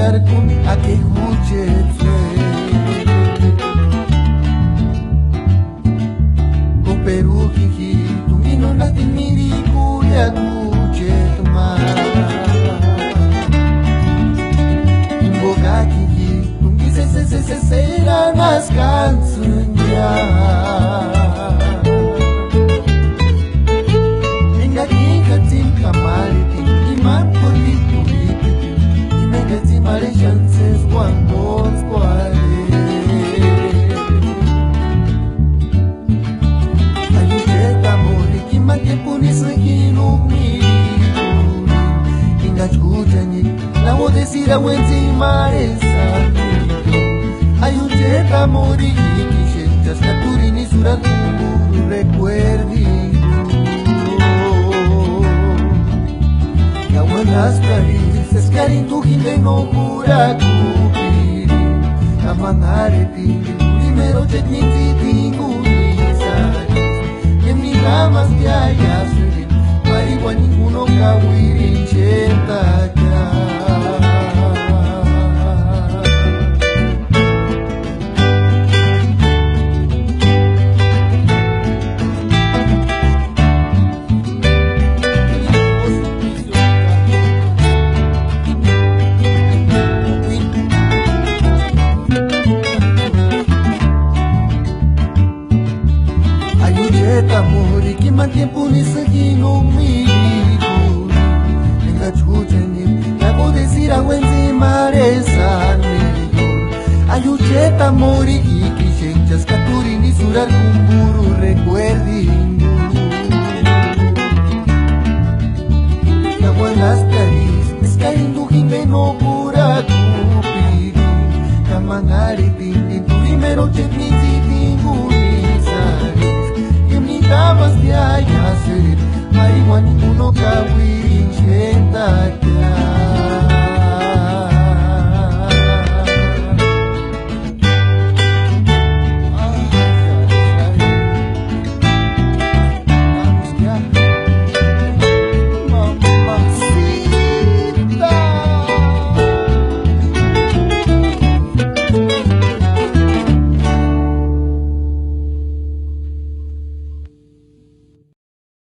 surar kun ake huchetse ko peru kiki tumino nati miri kuya kuchetma imboga kiki tungi se será nas canções chances cuando ayuda amor que mate punis aqui no miro inga escuta ni na vou descer a wenzi maresa ayuda amor que gente hasta turini surando recuerdi ya buenas caricias carinho que tem no buraco Kamangare pili Primero tekniti tingu nisari Yemni namas biaya suri Mariwa ninguno kawiri chetaja amor que mantempo nisso aqui no migo Enga chuteni Na vou descer a wenzi maresa Ayucheta amor que gente as caturi ni surar kumburu recuerdinho Na buenas caricias caindo himbe no buraco piri Kamangare pindi primero chetniti tingu nisari Damas de ayasir, marihuana uno kawiri chenta